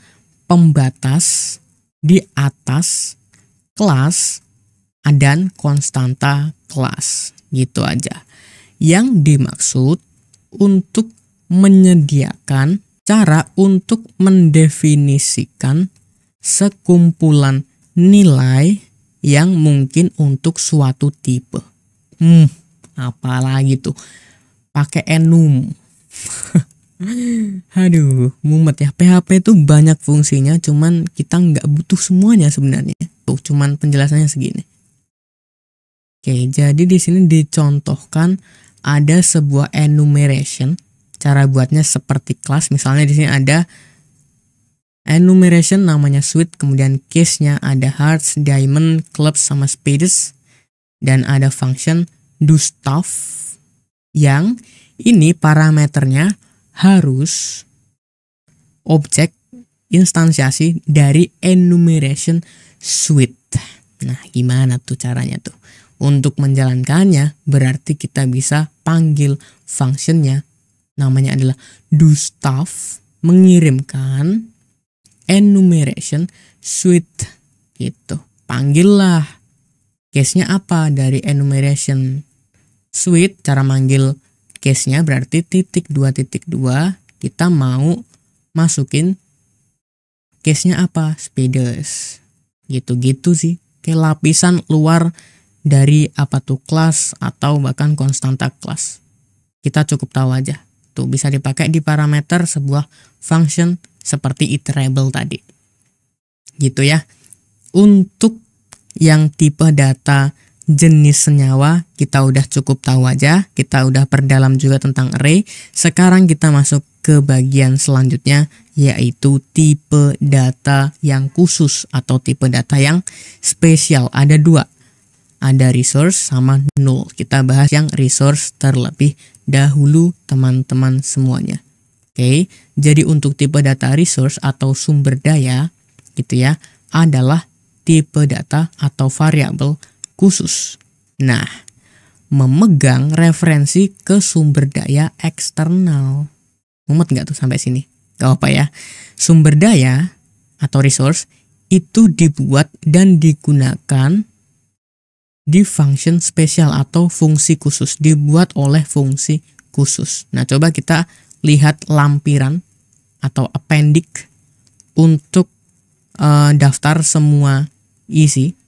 pembatas di atas kelas dan konstanta kelas. Gitu aja. Yang dimaksud untuk menyediakan cara untuk mendefinisikan sekumpulan nilai yang mungkin untuk suatu tipe. Apalagi tuh pakai enum. Aduh, mumet ya. PHP itu banyak fungsinya, cuman kita nggak butuh semuanya sebenarnya. Tuh, cuman penjelasannya segini. Oke, jadi di sini dicontohkan ada sebuah enumeration. Cara buatnya seperti kelas. Misalnya di sini ada enumeration namanya suite, kemudian case-nya ada hearts, diamond, clubs sama spades, dan ada function do stuff yang ini parameternya harus objek instansiasi dari enumeration suite. Nah, gimana tuh caranya tuh? Untuk menjalankannya berarti kita bisa panggil functionnya namanya adalah do stuff, mengirimkan enumeration suite gitu. Panggillah. Case-nya apa dari enumeration suite? Cara manggil case-nya berarti _2 kita mau masukin case-nya apa? Speedes. Gitu-gitu sih. Kayak lapisan luar dari apa tuh kelas atau bahkan konstanta kelas. Kita cukup tahu aja. Tuh bisa dipakai di parameter sebuah function seperti iterable tadi. Gitu ya. Untuk yang tipe data jenis senyawa kita udah cukup tahu aja. Kita udah perdalam juga tentang array. Sekarang kita masuk ke bagian selanjutnya, yaitu tipe data yang khusus atau tipe data yang spesial. Ada dua, ada resource sama null. Kita bahas yang resource terlebih dahulu teman-teman semuanya. Oke, jadi untuk tipe data resource atau sumber daya gitu ya, adalah tipe data atau variabel khusus. Nah, memegang referensi ke sumber daya eksternal. Mumet nggak tuh sampai sini? Gak apa ya. Sumber daya atau resource itu dibuat dan digunakan di function spesial atau fungsi khusus. Dibuat oleh fungsi khusus. Nah, coba kita lihat lampiran atau appendix untuk daftar semua isi.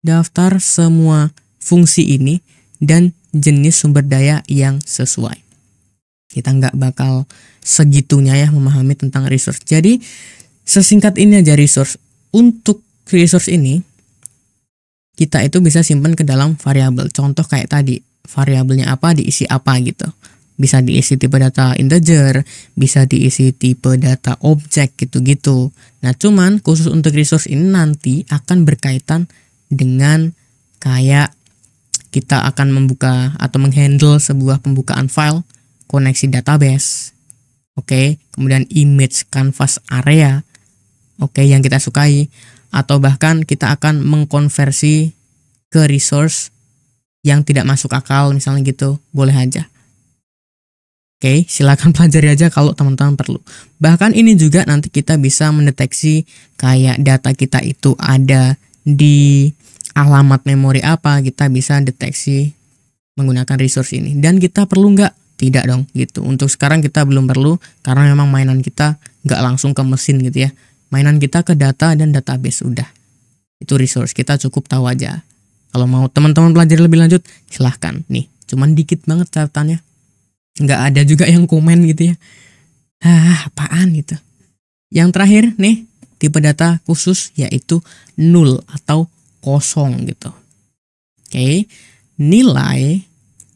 Daftar semua fungsi ini dan jenis sumber daya yang sesuai. Kita nggak bakal segitunya ya memahami tentang resource. Jadi sesingkat ini aja resource. Untuk resource ini kita itu bisa simpan ke dalam variabel. Contoh kayak tadi, variabelnya apa diisi apa gitu. Bisa diisi tipe data integer, bisa diisi tipe data objek gitu-gitu. Nah cuman khusus untuk resource ini nanti akan berkaitan dengan kayak kita akan membuka atau menghandle sebuah pembukaan file, koneksi database, oke, kemudian image canvas area, oke, yang kita sukai, atau bahkan kita akan mengkonversi ke resource yang tidak masuk akal misalnya gitu, boleh aja. Oke, silakan pelajari aja kalau teman-teman perlu. Bahkan ini juga nanti kita bisa mendeteksi kayak data kita itu ada di alamat memori apa, kita bisa deteksi menggunakan resource ini. Dan kita perlu nggak? Tidak dong gitu. Untuk sekarang kita belum perlu karena memang mainan kita nggak langsung ke mesin gitu ya. Mainan kita ke data dan database udah. Itu resource, kita cukup tahu aja. Kalau mau teman-teman pelajari lebih lanjut, silahkan. Nih, cuman dikit banget catatannya. Nggak ada juga yang komen gitu ya. Apaan gitu. Yang terakhir nih, tipe data khusus yaitu null atau kosong gitu. Oke, nilai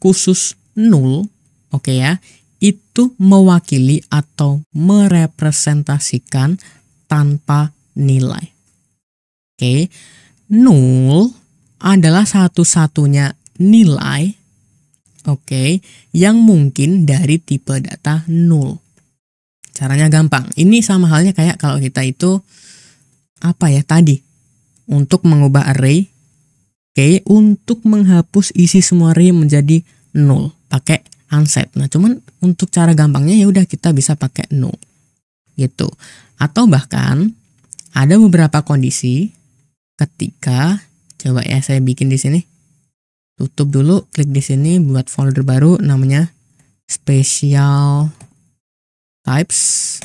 khusus null, oke ya, itu mewakili atau merepresentasikan tanpa nilai. Oke, null adalah satu-satunya nilai, oke, yang mungkin dari tipe data null. Caranya gampang. Ini sama halnya kayak kalau kita itu apa ya tadi, untuk mengubah array, oke, untuk menghapus isi semua array menjadi null, pakai unset. Nah, cuman untuk cara gampangnya ya udah kita bisa pakai null gitu. Atau bahkan ada beberapa kondisi ketika, coba ya saya bikin di sini. Tutup dulu, klik di sini buat folder baru namanya special types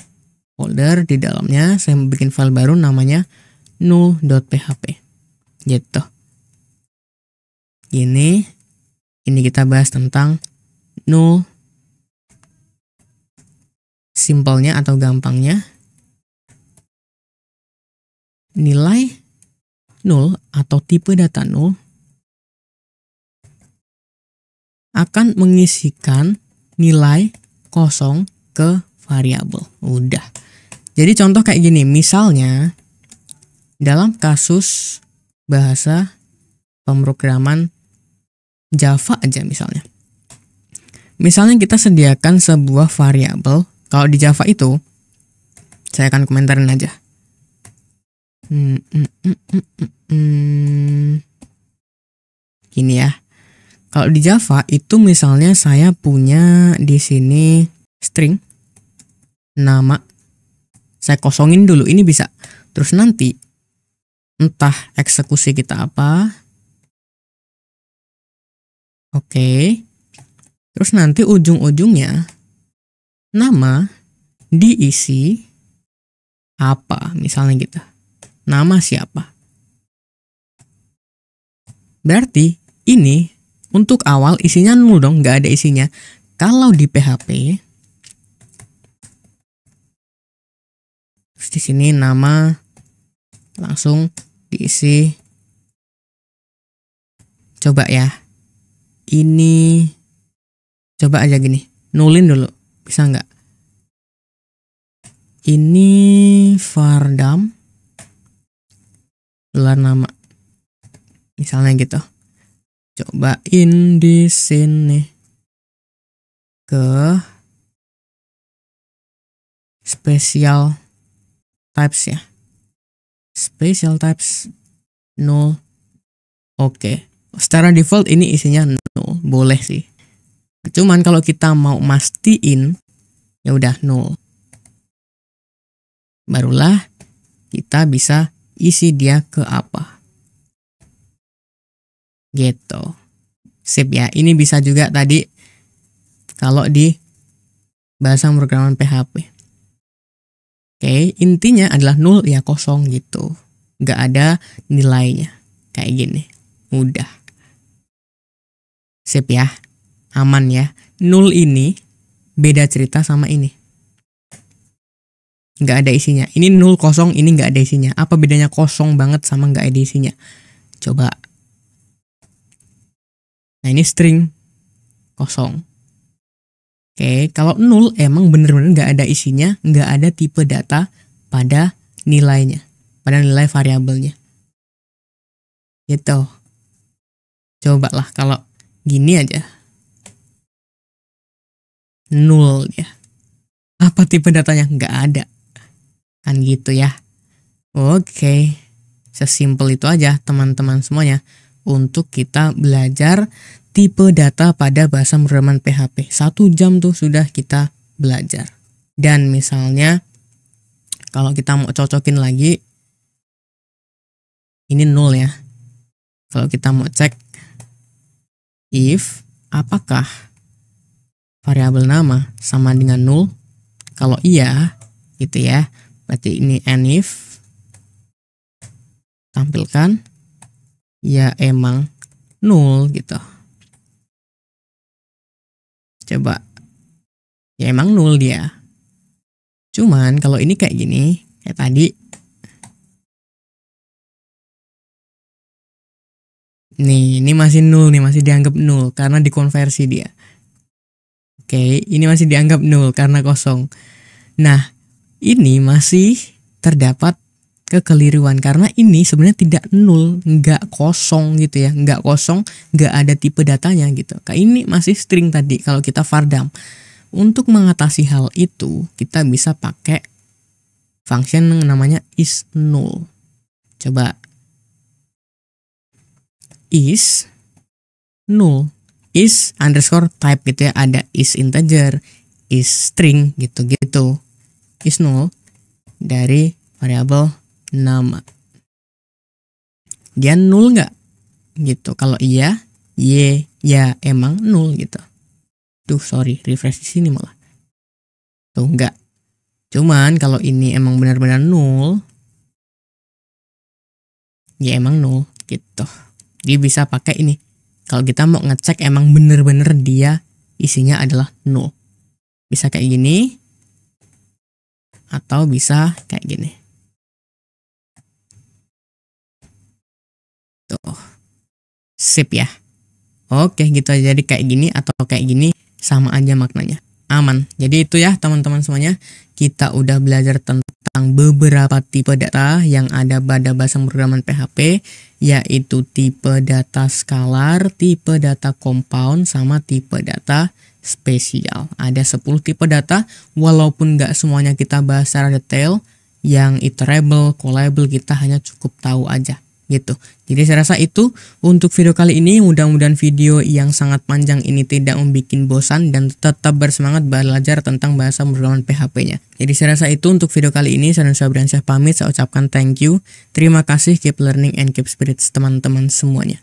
folder. Di dalamnya saya mau bikin file baru namanya null.php gitu. Ini kita bahas tentang null. Simpelnya atau gampangnya, nilai null atau tipe data null akan mengisikan nilai kosong ke variabel. Udah. Jadi contoh kayak gini, misalnya dalam kasus bahasa pemrograman Java aja misalnya. Misalnya kita sediakan sebuah variabel. Kalau di Java itu, saya akan komentarin aja. Gini ya. Kalau di Java itu misalnya saya punya di sini string nama, saya kosongin dulu, ini bisa. Terus nanti entah eksekusi kita apa. Oke. Terus nanti ujung-ujungnya nama diisi apa, misalnya gitu. Nama siapa. Berarti ini untuk awal isinya nol dong, nggak ada isinya. Kalau di PHP, terus di sini nama langsung diisi. Coba ya, ini coba aja gini, nulin dulu, bisa nggak? Ini vardam gelar nama, misalnya gitu. Cobain di sini ke special types ya, special types null. Oke, secara default ini isinya null, boleh sih. Cuman kalau kita mau mastiin, ya udah null. Barulah kita bisa isi dia ke apa. Gitu. Sip ya. Ini bisa juga tadi kalau di bahasa pemrograman PHP. Oke, intinya adalah null ya kosong gitu. Nggak ada nilainya. Kayak gini. Mudah. Sip ya. Aman ya. Null ini beda cerita sama ini. Nggak ada isinya. Ini null kosong, ini nggak ada isinya. Apa bedanya kosong banget sama nggak ada isinya? Coba. Nah ini string kosong. Oke, kalau null emang bener-bener nggak ada isinya, nggak ada tipe data pada nilainya, pada nilai variabelnya. Gitu. Coba lah kalau gini aja. Null ya. Apa tipe datanya? Nggak ada. Kan gitu ya. Oke. Sesimpel itu aja teman-teman semuanya. Untuk kita belajar tipe data pada bahasa pemrograman PHP. 1 jam tuh sudah kita belajar. Dan misalnya kalau kita mau cocokin lagi, ini null ya. Kalau kita mau cek if apakah variabel nama sama dengan null, kalau iya gitu ya, berarti ini if tampilkan ya emang null gitu. Coba ya emang null dia. Cuman kalau ini kayak gini, kayak tadi, nih ini masih null nih, masih dianggap null karena dikonversi dia. Oke, ini masih dianggap null karena kosong. Nah, ini masih terdapat kekeliruan karena ini sebenarnya tidak null, nggak kosong gitu ya, nggak kosong, nggak ada tipe datanya gitu. Kayak ini masih string tadi kalau kita vardam. Untuk mengatasi hal itu, kita bisa pakai function yang namanya is null. Coba is null. Is underscore type gitu ya, ada is integer, is string gitu-gitu. Is null dari variabel nama. Dia null nggak? Gitu. Kalau iya, ya emang null gitu. Tuh sorry, refresh di sini malah. Tuh enggak. Cuman kalau ini emang benar-benar null, ya emang null gitu. Dia bisa pakai ini. Kalau kita mau ngecek emang bener-bener dia isinya adalah null. Bisa kayak gini. Atau bisa kayak gini. Tuh. Sip ya. Oke gitu aja. Jadi kayak gini atau kayak gini sama aja maknanya. Aman. Jadi itu ya teman-teman semuanya. Kita udah belajar tentang beberapa tipe data yang ada pada bahasa pemrograman PHP, yaitu tipe data skalar, tipe data compound, sama tipe data spesial. Ada 10 tipe data, walaupun nggak semuanya kita bahas secara detail, yang iterable, callable kita hanya cukup tahu aja. gitu. Jadi saya rasa itu untuk video kali ini. Mudah-mudahan video yang sangat panjang ini tidak membuat bosan dan tetap bersemangat belajar tentang bahasa pemrograman PHP-nya. Jadi saya rasa itu untuk video kali ini. Saya Nuswa Briansyah pamit, saya ucapkan thank you. Terima kasih, keep learning and keep spirits teman-teman semuanya.